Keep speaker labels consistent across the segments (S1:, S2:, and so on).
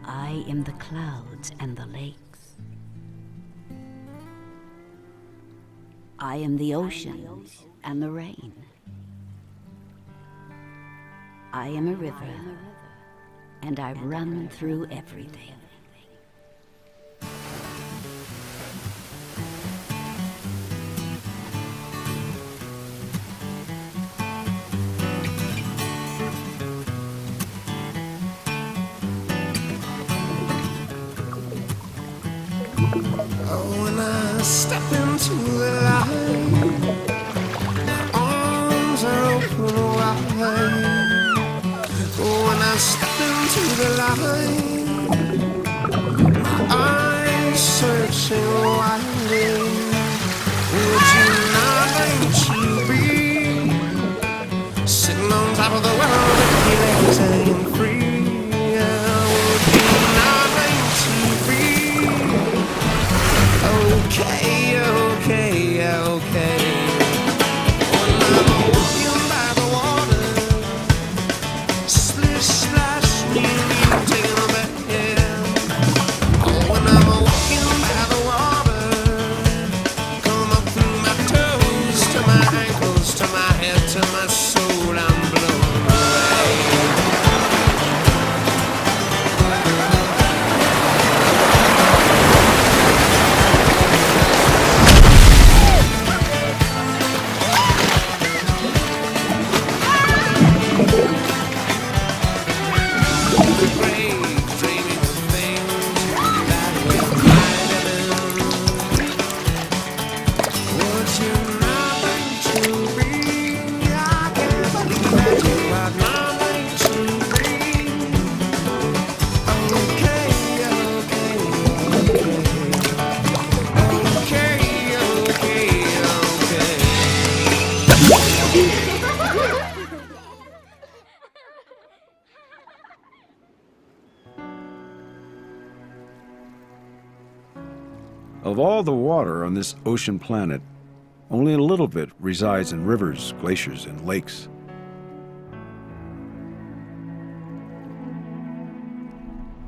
S1: I am the clouds and the lakes. I am the oceans and the rain. I am a river, and I run through everything.
S2: When I step into the light, my arms are open wide. When I step into the light, my eyes searching wildly. Would you not like to be sitting on top of the world and feeling set free? Would you not like to be? Okay, okay, okay. When I'm walking by the water, splish, splash, me taking a bath. Oh, when I'm walking by the water, come up through my toes to my ankles, to my head, to my soul, I'm blown away.
S3: Of all the water on this ocean planet, only a little bit resides in rivers, glaciers, and lakes.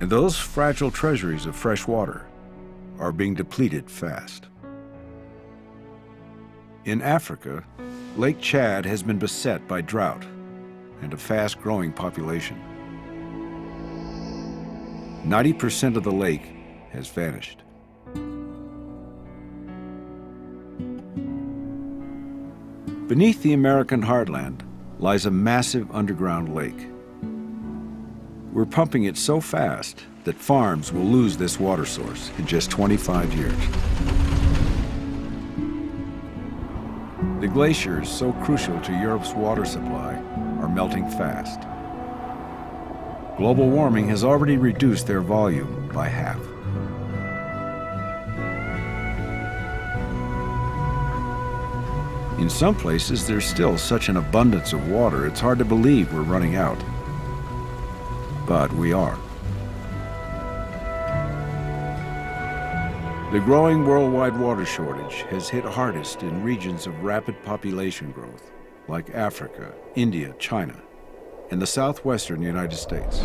S3: And those fragile treasuries of fresh water are being depleted fast. In Africa, Lake Chad has been beset by drought and a fast-growing population. 90% of the lake has vanished. Beneath the American heartland lies a massive underground lake. We're pumping it so fast that farms will lose this water source in just 25 years. The glaciers, so crucial to Europe's water supply, are melting fast. Global warming has already reduced their volume by half. In some places, there's still such an abundance of water, it's hard to believe we're running out. But we are. The growing worldwide water shortage has hit hardest in regions of rapid population growth, like Africa, India, China, and the southwestern United States.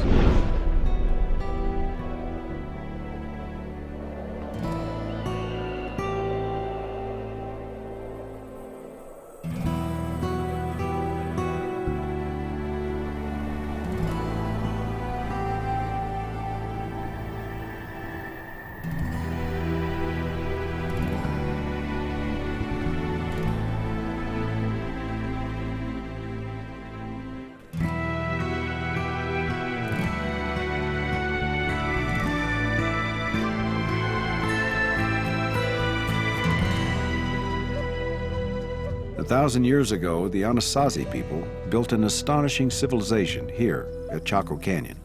S3: A 1,000 years ago, the Anasazi people built an astonishing civilization here at Chaco Canyon.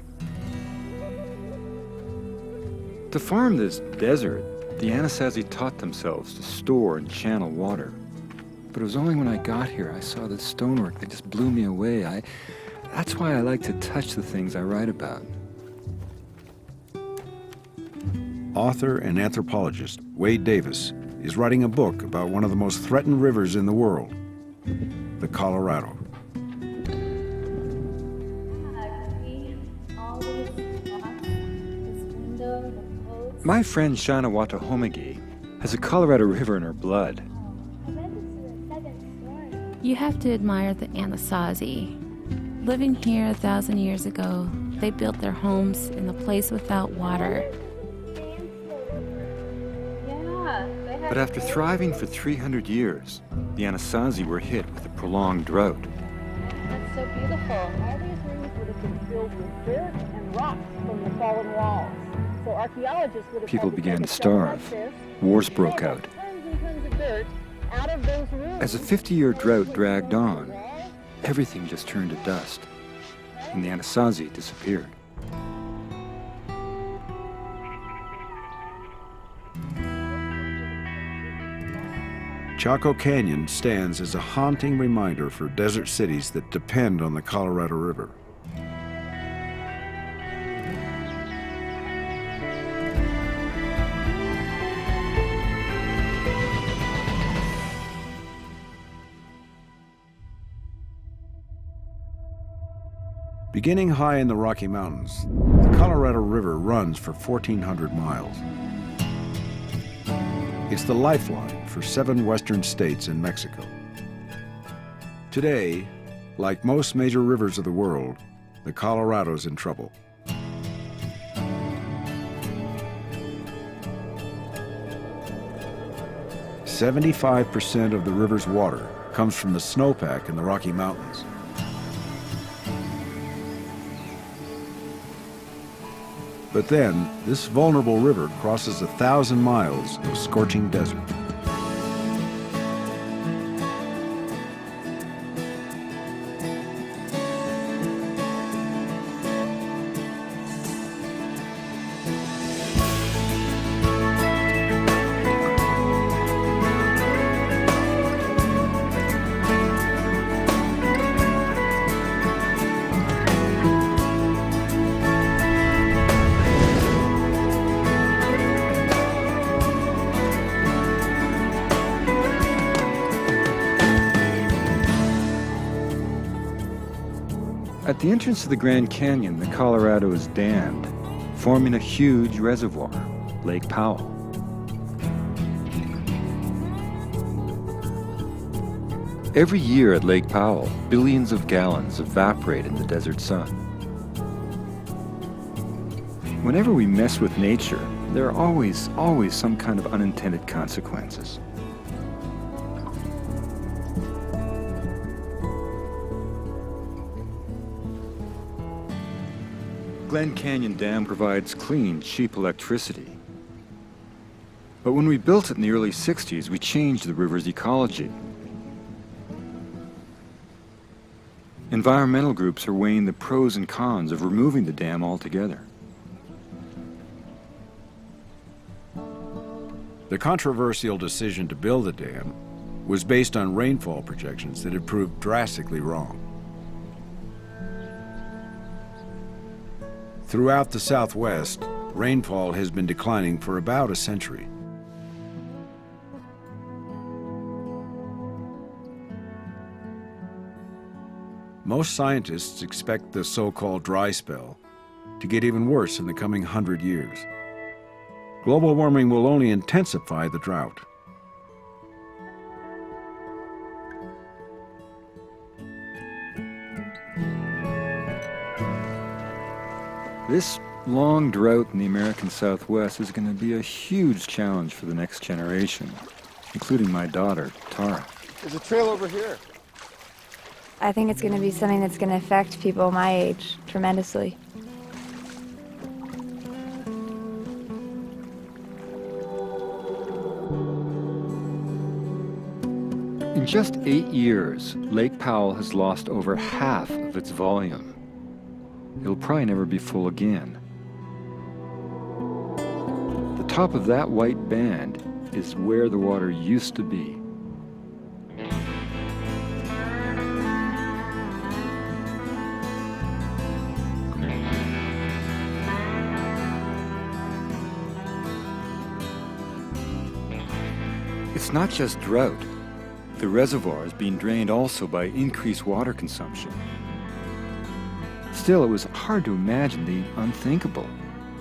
S4: To farm this desert, the Anasazi taught themselves to store and channel water. But it was only when I got here I saw the stonework that just blew me away. That's why I like to touch the things I write about.
S3: Author and anthropologist Wade Davis is writing a book about one of the most threatened rivers in the world, the Colorado.
S5: We always want the
S4: My friend Shana Watahomegi has a Colorado River in her blood.
S5: You have to admire the Anasazi. Living here 1,000 years ago, they built their homes in a place without water.
S4: But after thriving for 300 years, the Anasazi were hit with a prolonged drought.
S6: That's so beautiful. All these rooms would have been filled with dirt and rocks from the fallen walls. So archaeologists would have
S4: People began to starve. Wars broke out.
S6: Tons and tons of dirt out of those rooms.
S4: As a 50-year drought dragged on, everything just turned to dust, and the Anasazi disappeared.
S3: Chaco Canyon stands as a haunting reminder for desert cities that depend on the Colorado River. Beginning high in the Rocky Mountains, the Colorado River runs for 1,400 miles. It's the lifeline for 7 western states and Mexico. Today, like most major rivers of the world, the Colorado's in trouble. "75% of the river's water comes from the snowpack in the Rocky Mountains. But then, this vulnerable river crosses 1,000 miles of scorching desert.
S4: At the entrance of the Grand Canyon, the Colorado is dammed, forming a huge reservoir, Lake Powell. Every year at Lake Powell, billions of gallons evaporate in the desert sun. Whenever we mess with nature, there are always some kind of unintended consequences. Glen Canyon Dam provides clean, cheap electricity. But when we built it in the early 60s, we changed the river's ecology. Environmental groups are weighing the pros and cons of removing the dam altogether.
S3: The controversial decision to build the dam was based on rainfall projections that had proved drastically wrong. Throughout the Southwest, rainfall has been declining for about a century. Most scientists expect the so-called dry spell to get even worse in the coming 100 years. Global warming will only intensify the drought.
S4: This long drought in the American Southwest is going to be a huge challenge for the next generation, including my daughter, Tara.
S7: There's a trail over here.
S8: I think it's going to be something that's going to affect people my age tremendously.
S4: In just 8 years, Lake Powell has lost over half of its volume. It'll probably never be full again. The top of that white band is where the water used to be. It's not just drought. The reservoir is being drained also by increased water consumption. Still, it was hard to imagine the unthinkable.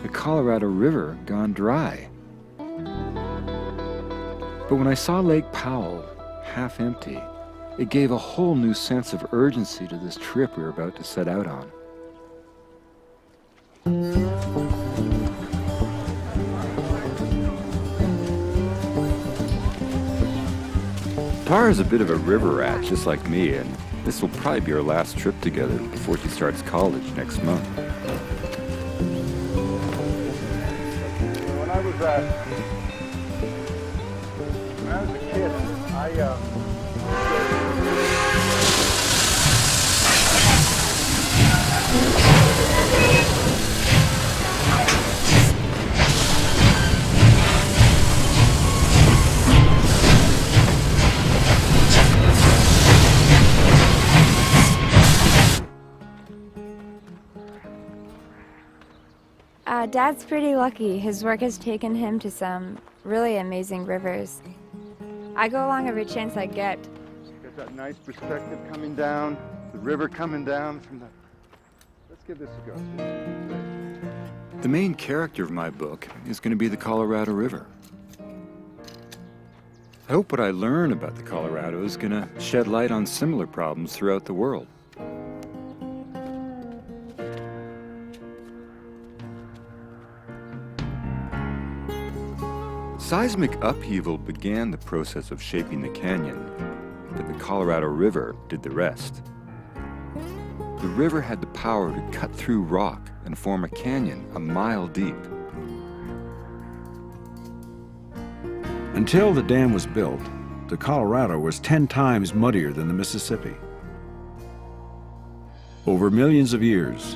S4: the Colorado River gone dry. But when I saw Lake Powell half empty, it gave a whole new sense of urgency to this trip we were about to set out on. Tara's a bit of a river rat, just like me, and this will probably be our last trip together before she starts college next month.
S7: When I was a kid,
S8: Dad's pretty lucky. His work has taken him to some really amazing rivers. I go along every chance I get.
S7: got that nice perspective coming down, the river coming down from the... Let's give this a go.
S4: The main character of my book is going to be the Colorado River. I hope what I learn about the Colorado is going to shed light on similar problems throughout the world. Seismic upheaval began the process of shaping the canyon, but the Colorado River did the rest. The river had the power to cut through rock and form a canyon a mile deep.
S3: Until the dam was built, the Colorado was 10 times muddier than the Mississippi. Over millions of years,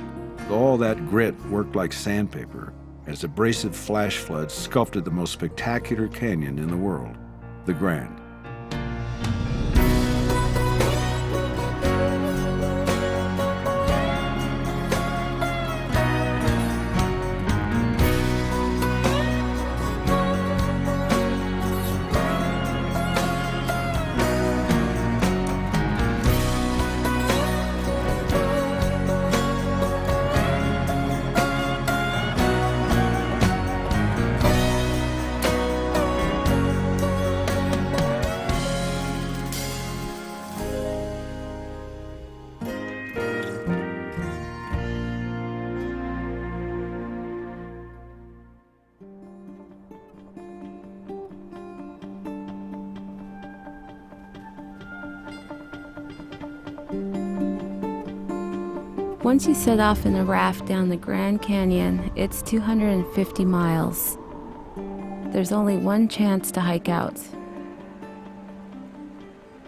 S3: all that grit worked like sandpaper as abrasive flash floods sculpted the most spectacular canyon in the world, the Grand.
S5: Once you set off in a raft down the Grand Canyon, it's 250 miles. There's only one chance to hike out.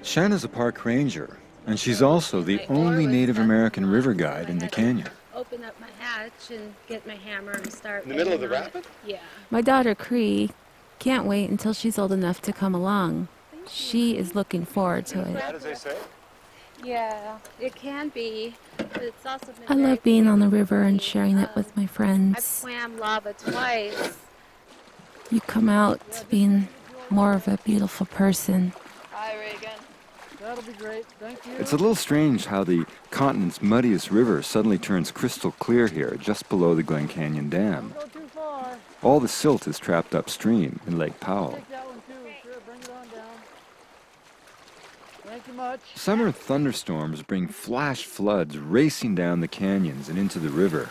S4: Shanna's a park ranger, and she's also the only Native American river guide in the canyon.
S5: Open up my hatch and get my hammer and start.
S7: In the middle of the rapid?
S5: Yeah. My daughter Cree can't wait until she's old enough to come along. She is looking forward to it.
S7: Bad as they say?
S5: Yeah, it can be, but it's also been I love being on the river and sharing it with my friends. I've swam lava twice. You come out being more of a beautiful person.
S6: Hi, Reagan.
S7: That'll be great. Thank you.
S4: It's a little strange how the continent's muddiest river suddenly turns crystal clear here, just below the Glen Canyon Dam.
S7: Don't go too far.
S4: All the silt is trapped upstream in Lake Powell.
S7: Take that one too. Sure, bring it on down. Thank you much.
S4: Summer thunderstorms bring flash floods racing down the canyons and into the river.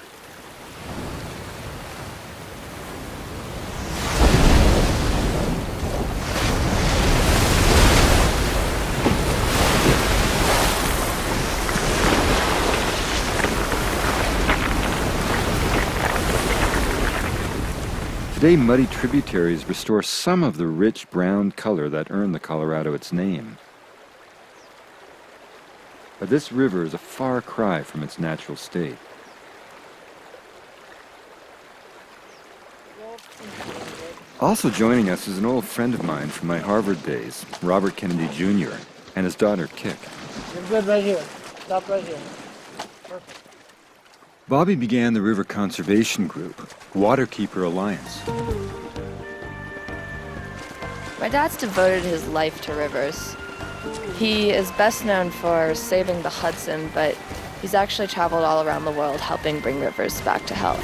S4: Today, muddy tributaries restore some of the rich brown color that earned the Colorado its name. But this river is a far cry from its natural state. Also joining us is an old friend of mine from my Harvard days, Robert Kennedy Jr., and his daughter, Kik.
S9: You're good right here. Stop right here. Perfect.
S4: Bobby began the River Conservation Group, Waterkeeper Alliance.
S10: My dad's devoted his life to rivers. He is best known for saving the Hudson, but He's actually traveled all around the world helping bring rivers back to health.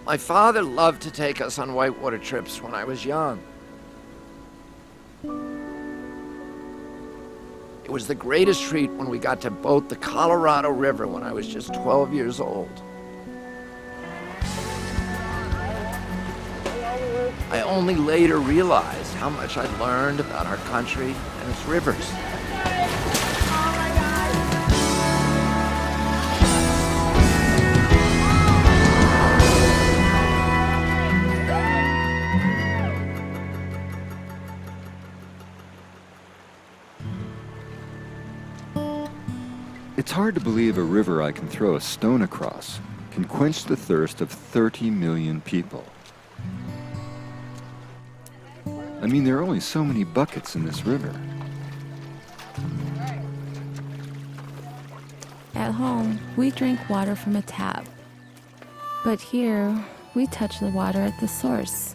S11: My father loved to take us on whitewater trips when I was young. It was the greatest treat when we got to boat the Colorado River when I was just 12 years old. I only later realized how much I'd learned about our country and its rivers.
S4: It's hard to believe a river I can throw a stone across can quench the thirst of 30 million people. I mean, there are only so many buckets in this river.
S5: At home, we drink water from a tap. But here, we touch the water at the source.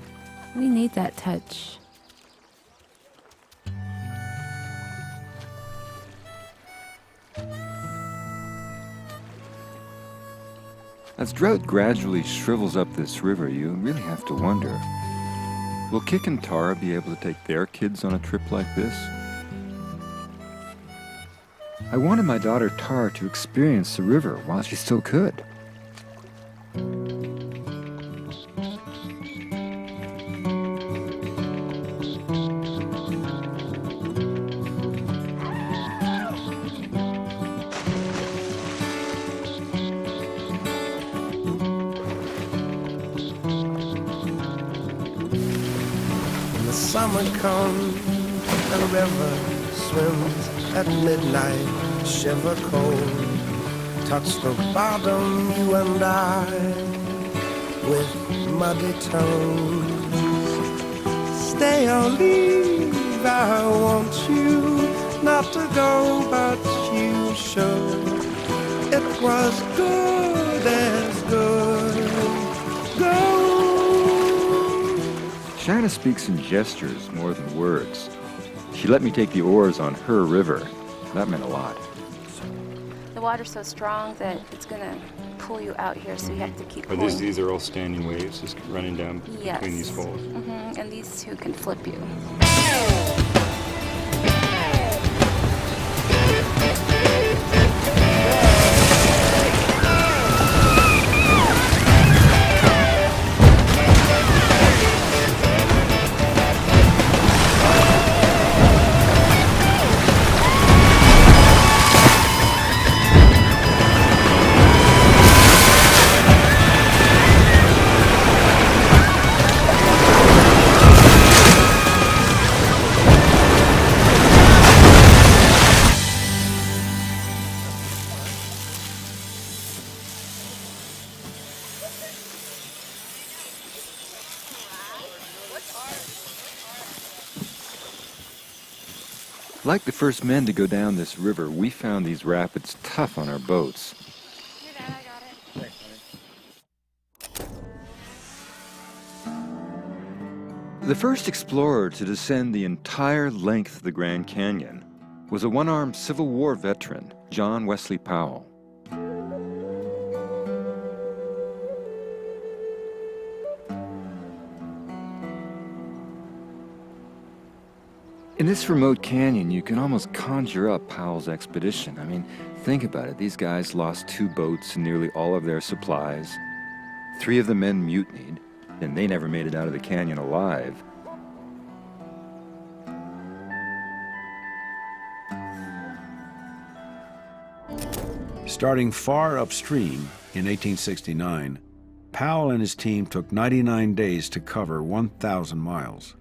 S5: We need that touch.
S4: As drought gradually shrivels up this river, you really have to wonder, will Kik and Tara be able to take their kids on a trip like this? I wanted my daughter Tara to experience the river while she still could.
S2: Summer comes and the river swims at midnight, shiver cold. Touch the bottom, you and I, with muddy toes. Stay or leave, I want you not to go, but you should. It was good as good. Go.
S4: Shanna speaks in gestures more than words. She let me take the oars on her river. That meant a lot.
S12: The water's so strong that it's going to pull you out here, so you have to keep
S4: Are
S12: pulling.
S4: these are all standing waves just running down between these falls?
S12: Mm-hmm. And these two can flip you.
S4: Like the first men to go down this river, we found these rapids tough on our boats.
S12: Here, Dad, I got it. Thanks,
S4: The first explorer to descend the entire length of the Grand Canyon was a one-armed Civil War veteran, John Wesley Powell. In this remote canyon, you can almost conjure up Powell's expedition. I mean, think about it. These guys lost 2 boats and nearly all of their supplies. 3 of the men mutinied, and they never made it out of the canyon alive.
S3: Starting far upstream in 1869, Powell and his team took 99 days to cover 1,000 miles.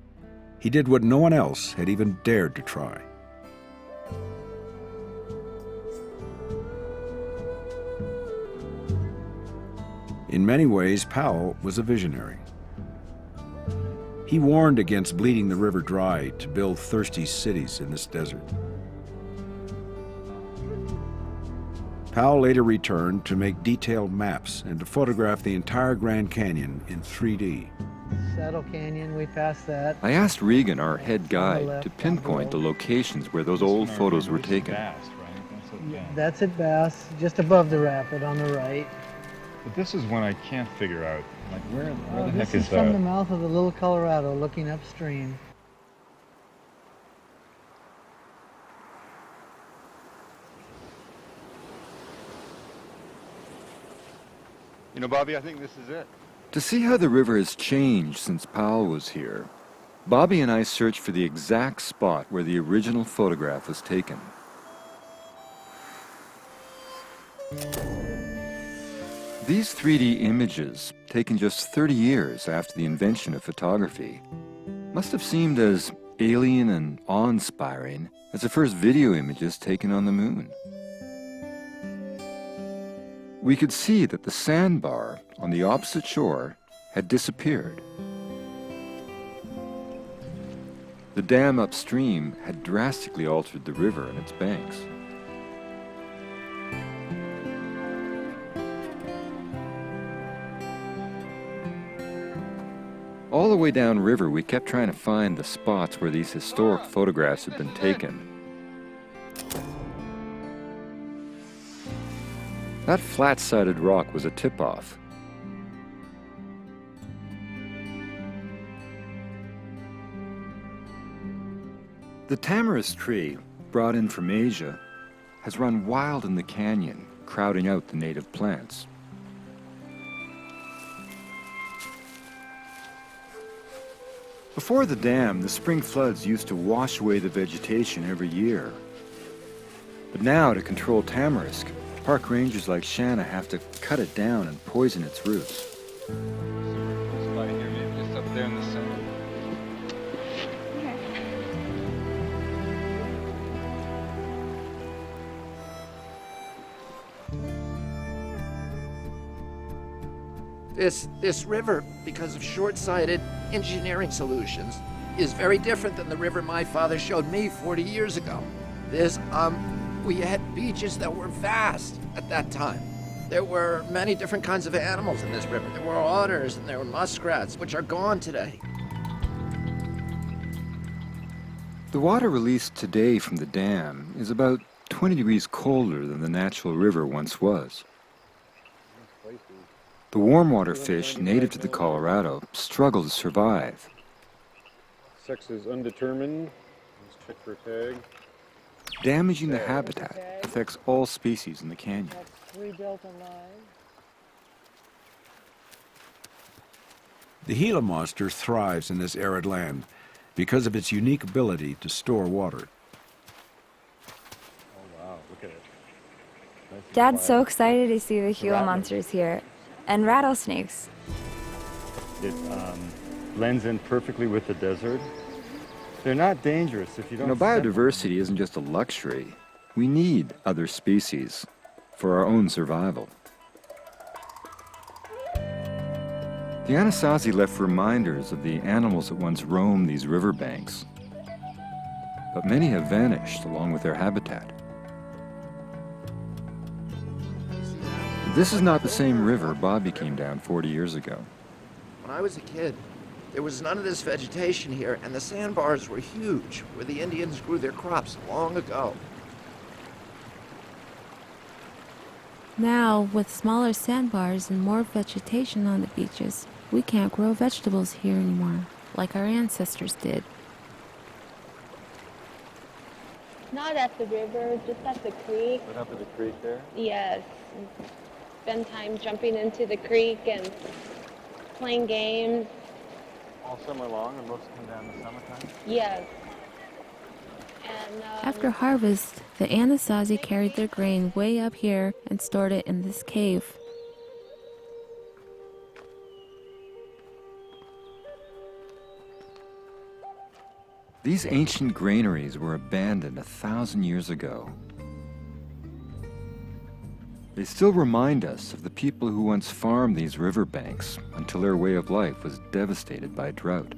S3: He did what no one else had even dared to try. In many ways, Powell was a visionary. He warned against bleeding the river dry to build thirsty cities in this desert. Powell later returned to make detailed maps and to photograph the entire Grand Canyon in 3D.
S9: Saddle Canyon, we passed that.
S4: I asked Regan, our head guide, to pinpoint the locations where those old photos were taken.
S9: That's at Bass, just above the rapid on the right.
S13: But this is one I can't figure out. Like, where the heck
S9: This
S13: is
S9: is from the
S13: that?
S9: mouth of the Little Colorado, looking upstream.
S7: You know, Bobby, I think this is it.
S4: To see how the river has changed since Powell was here, Bobby and I searched for the exact spot where the original photograph was taken. These 3D images, taken just 30 years after the invention of photography, must have seemed as alien and awe-inspiring as the first video images taken on the moon. We could see that the sandbar on the opposite shore had disappeared. The dam upstream had drastically altered the river and its banks. All the way downriver, we kept trying to find the spots where these historic photographs had been taken. That flat-sided rock was a tip-off. The tamarisk tree, brought in from Asia, has run wild in the canyon, crowding out the native plants. Before the dam, the spring floods used to wash away the vegetation every year. But now, to control tamarisk, park rangers like Shanna have to cut it down and poison its roots.
S13: This spot here, maybe just up there in the center.
S11: This river, because of short-sighted engineering solutions, is very different than the river my father showed me 40 years ago. We had beaches that were vast at that time. There were many different kinds of animals in this river. There were otters and there were muskrats, which are gone today.
S4: The water released today from the dam is about 20 degrees colder than the natural river once was. The warm water fish native to the Colorado struggle to survive.
S13: Sex is undetermined. Let's check for a tag.
S4: Damaging the habitat affects all species in the canyon.
S3: The Gila monster thrives in this arid land because of its unique ability to store water.
S13: Oh, wow, look at it. Nice.
S8: Dad's so excited to see the Gila monsters here. And rattlesnakes.
S13: It blends in perfectly with the desert. They're not dangerous if you don't...
S4: Biodiversity isn't just a luxury. We need other species for our own survival. The Anasazi left reminders of the animals that once roamed these riverbanks. But many have vanished along with their habitat. This is not the same river Bobby came down 40 years ago.
S11: When I was a kid, there was none of this vegetation here, and the sandbars were huge, where the Indians grew their crops long ago.
S5: Now, with smaller sandbars and more vegetation on the beaches, we can't grow vegetables here anymore, like our ancestors did.
S6: Not at the river, just at the creek.
S13: What up at the creek there?
S6: Yes. Spend time jumping into the creek and playing games.
S13: All summer long, and most come down in the summertime?
S6: Yes. And,
S5: After harvest, the Anasazi carried their grain way up here and stored it in this cave.
S4: These ancient granaries were abandoned 1,000 years ago. They still remind us of the people who once farmed these riverbanks until their way of life was devastated by drought.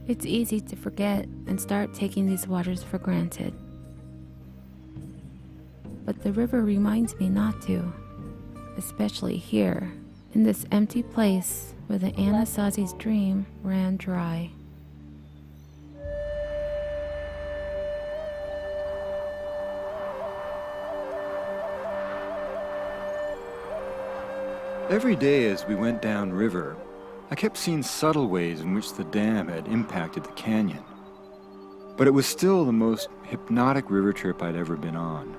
S5: It's easy to forget and start taking these waters for granted. But the river reminds me not to, especially here, in this empty place where the Anasazi's dream ran dry.
S4: Every day as we went downriver, I kept seeing subtle ways in which the dam had impacted the canyon. But it was still the most hypnotic river trip I'd ever been on.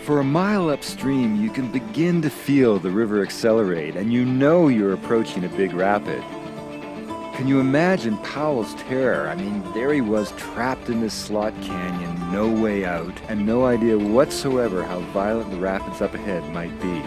S4: For a mile upstream, you can begin to feel the river accelerate, and you know you're approaching a big rapid. Can you imagine Powell's terror? I mean, there he was trapped in this slot canyon, no way out, and no idea whatsoever how violent the rapids up ahead might be.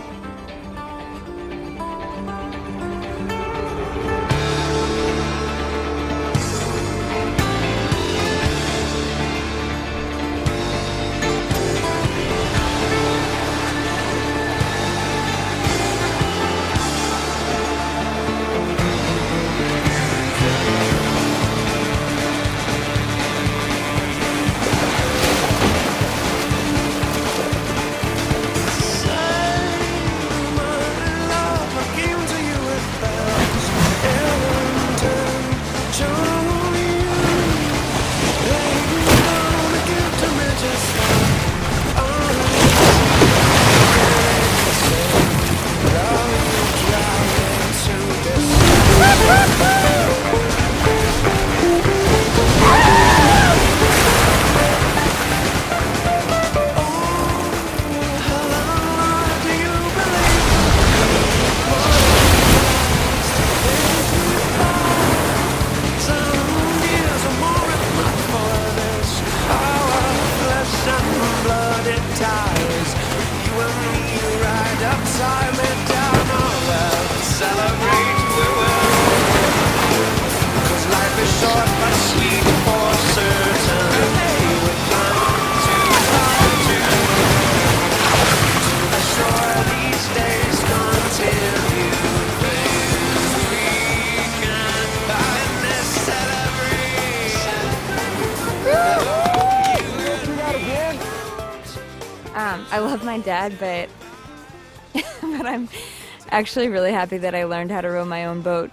S8: I love my dad, but I'm actually really happy that I learned how to row my own boat.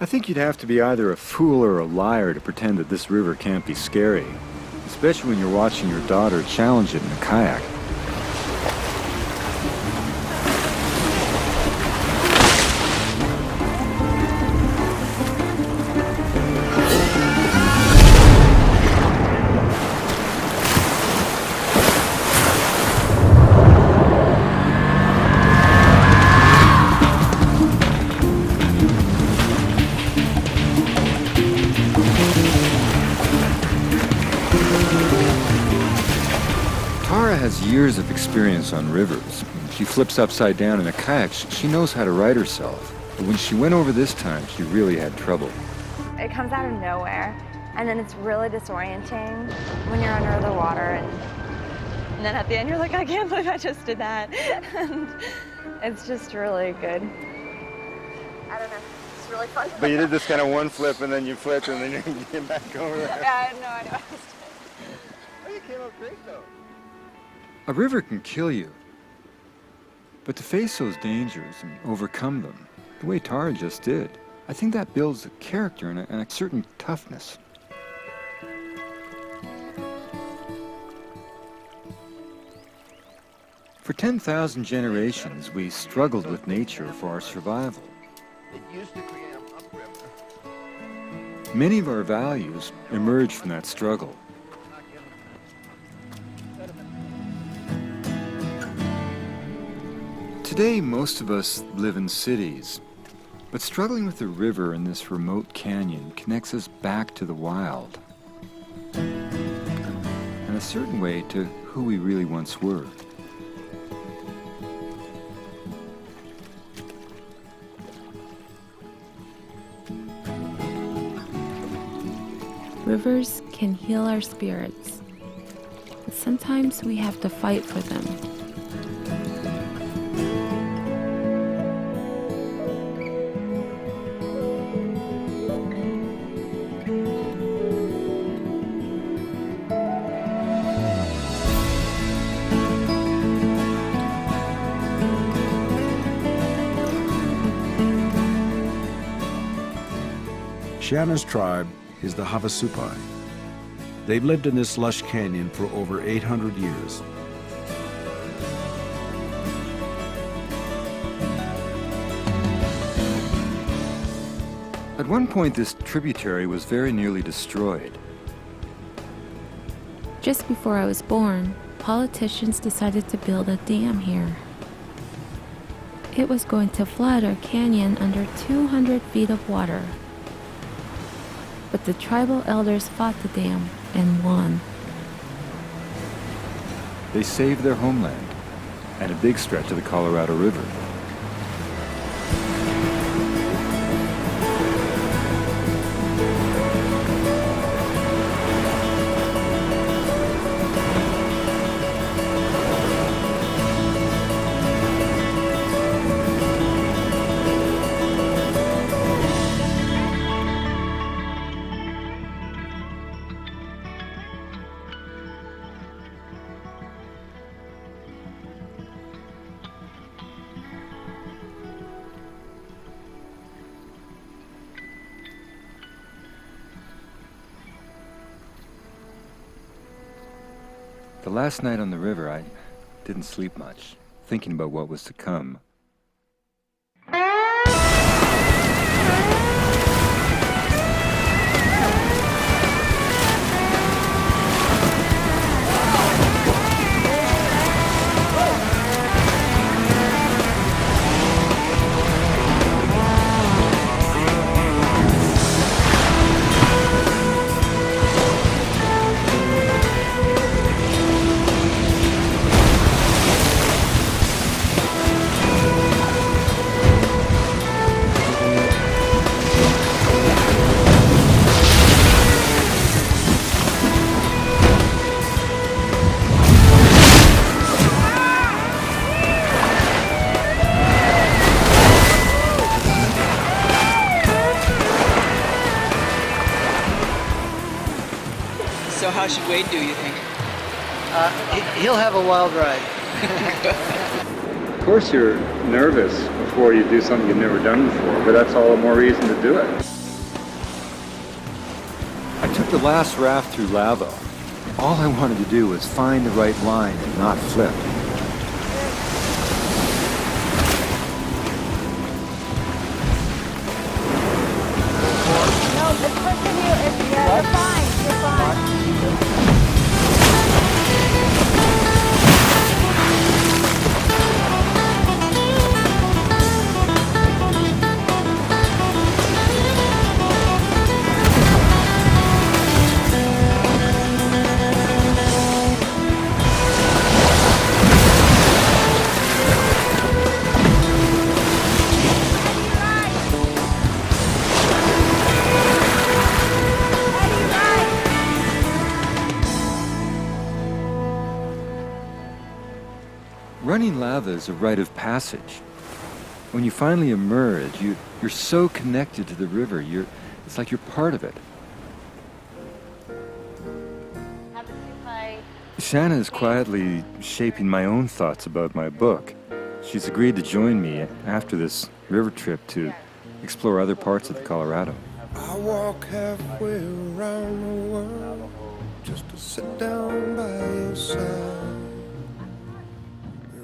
S4: I think you'd have to be either a fool or a liar to pretend that this river can't be scary, especially when you're watching your daughter challenge it in a kayak. Years of experience on rivers. When she flips upside down in a kayak, she knows how to right herself. But when she went over this time, she really had trouble.
S8: It comes out of nowhere, and then it's really disorienting when you're under the water, and then at the end you're like, I can't believe I just did that. And it's just really good. I don't know. It's really fun.
S13: But you did this kind of one flip, and then you flipped, and then you came back over there.
S8: Yeah, no, I know.
S13: Oh, you came up great, though.
S4: A river can kill you, but to face those dangers and overcome them, the way Tara just did, I think that builds a character and a certain toughness. For 10,000 generations, we struggled with nature for our survival.
S11: It used to create an upriver.
S4: Many of our values emerged from that struggle. Today, most of us live in cities, but struggling with the river in this remote canyon connects us back to the wild, in a certain way to who we really once were.
S5: Rivers can heal our spirits, but sometimes we have to fight for them.
S3: Shanna's tribe is the Havasupai. They've lived in this lush canyon for over 800 years.
S4: At one point, this tributary was very nearly destroyed.
S5: Just before I was born, politicians decided to build a dam here. It was going to flood our canyon under 200 feet of water. But the tribal elders fought the dam and won.
S4: They saved their homeland and a big stretch of the Colorado River. The last night on the river, I didn't sleep much, thinking about what was to come.
S14: So how should Wade do, you think?
S9: He'll have a wild ride.
S13: Of course you're nervous before you do something you've never done before, but that's all the more reason to do it.
S4: I took the last raft through lava. All I wanted to do was find the right line and not flip.
S6: No, it's pushing you. You're fine. You're fine.
S4: Running lava is a rite of passage. When you finally emerge, you're so connected to the river, it's like you're part of it. Shanna is quietly shaping my own thoughts about my book. She's agreed to join me after this river trip to explore other parts of the Colorado.
S2: I walk halfway around the world just to sit down by your side.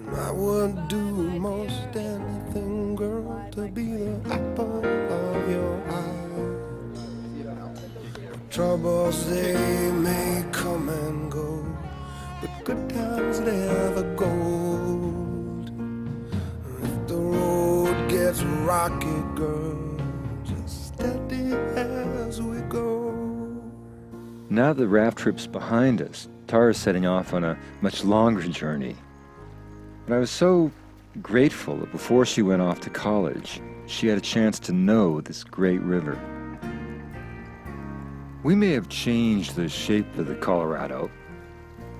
S2: And I would do most anything, girl, to be the apple of your eye. Troubles, they may come and go, but good times never gold. If the road gets rocky, girl, just steady as we go.
S4: Now the raft trip's behind us, Tara's setting off on a much longer journey. But I was so grateful that before she went off to college, she had a chance to know this great river. We may have changed the shape of the Colorado,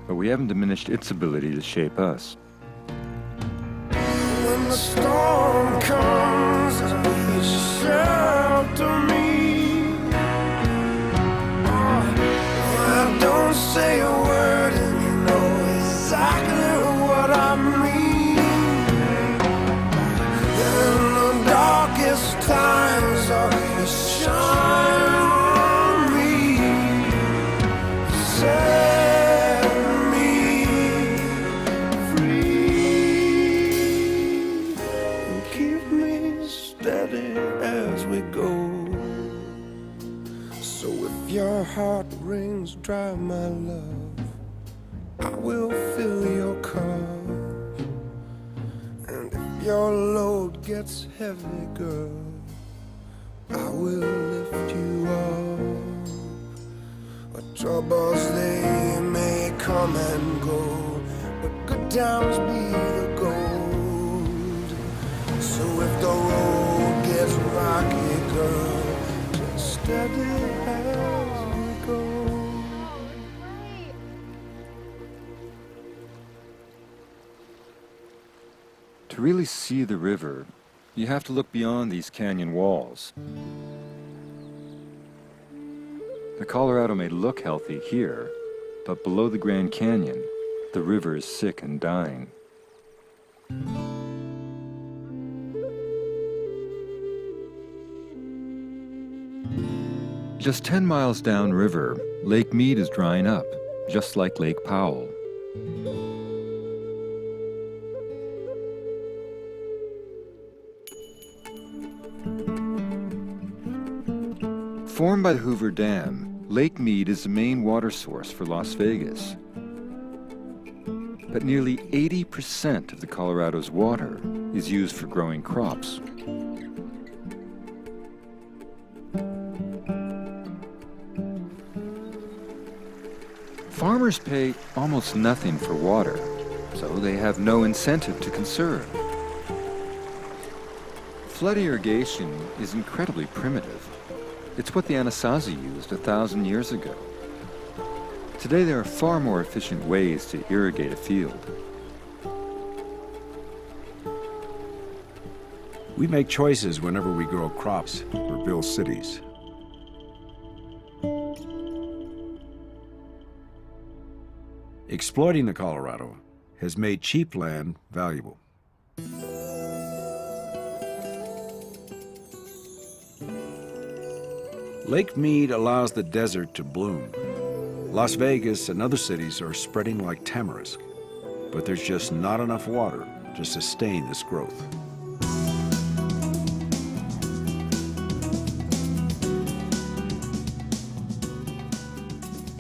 S4: but we haven't diminished its ability to shape us.
S2: When the storm comes, please shelter me. I don't say a word and you know exactly what I mean. In the darkest times of the shine on me, set me free and keep me steady as we go. So if your heart rings dry, my love, I will fill your cup. And if your load gets heavy, girl, I will lift you up. But troubles, they may come and go, but good times be the gold. So if the road gets rocky, girl, just steady as we go.
S4: To really see the river, you have to look beyond these canyon walls. The Colorado may look healthy here, but below the Grand Canyon, the river is sick and dying. Just 10 miles downriver, Lake Mead is drying up, just like Lake Powell. Formed by the Hoover Dam, Lake Mead is the main water source for Las Vegas. But nearly 80% of the Colorado's water is used for growing crops. Farmers pay almost nothing for water, so they have no incentive to conserve. Flood irrigation is incredibly primitive. It's what the Anasazi used 1,000 years ago. Today there are far more efficient ways to irrigate a field.
S3: We make choices whenever we grow crops or build cities. Exploiting the Colorado has made cheap land valuable. Lake Mead allows the desert to bloom. Las Vegas and other cities are spreading like tamarisk, but there's just not enough water to sustain this growth.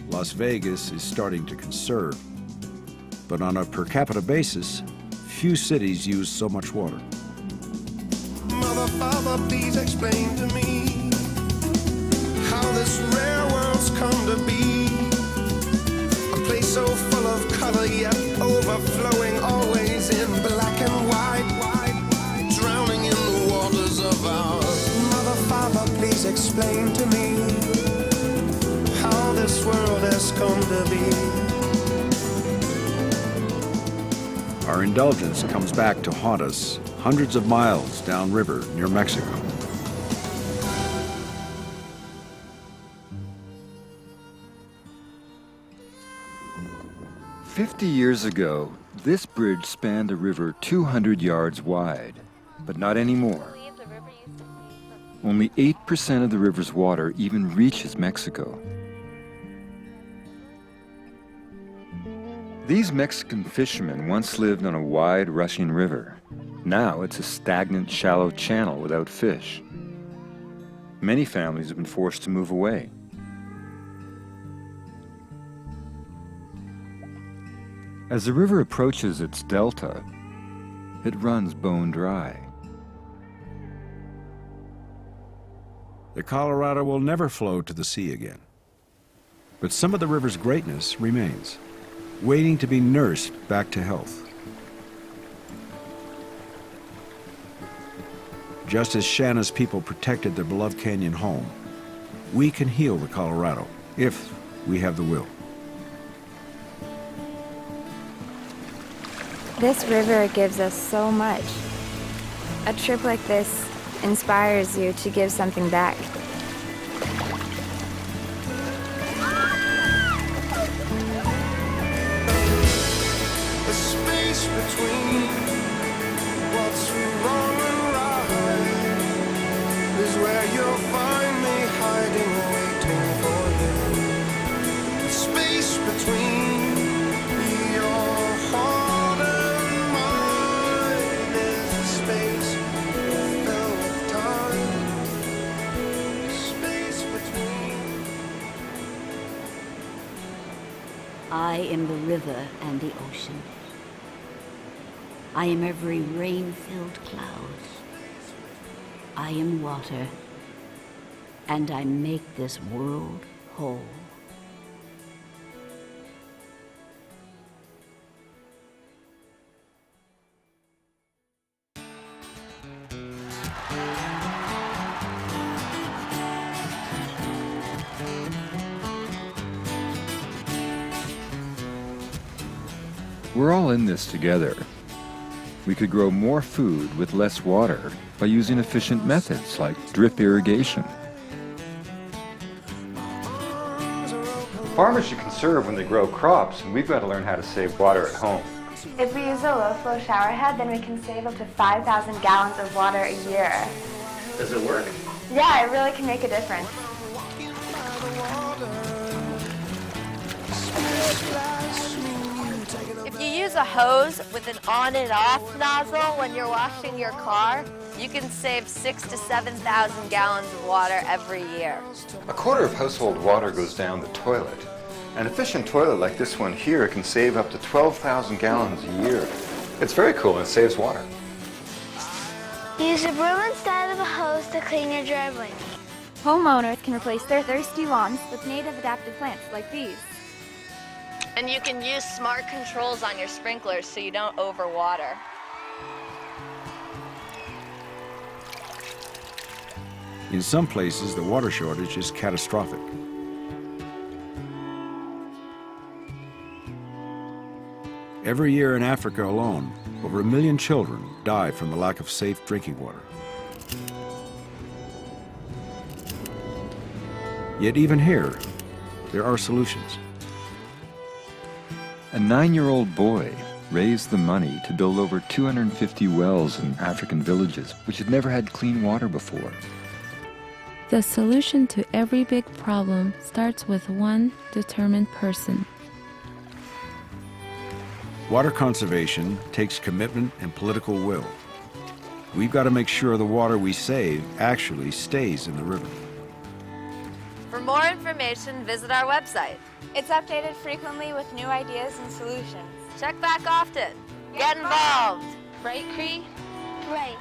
S3: Las Vegas is starting to conserve, but on a per capita basis, few cities use so much water.
S2: Mother, Father, please explain to me how this rare world's come to be. A place so full of color yet overflowing, always in black and white, drowning in the waters of ours. Mother, Father, please explain to me how this world has come to be.
S3: Our indulgence comes back to haunt us hundreds of miles downriver near Mexico. "50 years ago, this bridge spanned a river 200 yards wide, but not anymore. Only 8% of the river's water even reaches Mexico. These Mexican fishermen once lived on a wide, rushing river. Now it's a stagnant, shallow channel without fish. Many families have been forced to move away. As the river approaches its delta, it runs bone dry. The Colorado will never flow to the sea again. But some of the river's greatness remains, waiting to be nursed back to health. Just as Shanna's people protected their beloved canyon home, we can heal the Colorado if we have the will.
S8: This river gives us so much. A trip like this inspires you to give something back.
S2: The space between what's wrong and right is where you'll find me hiding, waiting for you. The space between your heart and mine is the space filled with time. The space between.
S1: I am the river and the ocean. I am every rain-filled cloud. I am water, and I make this world whole.
S4: We're all in this together. We could grow more food with less water by using efficient methods like drip irrigation.
S13: Farmers should conserve when they grow crops, and we've got to learn how to save water at home.
S8: If we use a low-flow shower head, then we can save up to 5,000 gallons of water a year.
S15: Does it work?
S8: Yeah, it really can make a difference.
S16: If you use a hose with an on and off nozzle when you're washing your car, you can save 6,000 to 7,000 gallons of water every year.
S13: A quarter of household water goes down the toilet. An efficient toilet like this one here can save up to 12,000 gallons a year. It's very cool and it saves water.
S17: Use a broom instead of a hose to clean your driveway.
S8: Homeowners can replace their thirsty lawns with native adapted plants like these.
S16: And you can use smart controls on your sprinklers so you don't overwater.
S3: In some places, the water shortage is catastrophic. Every year in Africa alone, over 1 million children die from the lack of safe drinking water. Yet even here, there are solutions.
S4: A 9-year-old boy raised the money to build over 250 wells in African villages, which had never had clean water before.
S5: The solution to every big problem starts with one determined person.
S3: Water conservation takes commitment and political will. We've got to make sure the water we save actually stays in the river.
S16: For more information, visit our website.
S8: It's updated frequently with new ideas and solutions.
S16: Check back often. Get involved.
S17: Right, Cree? Right.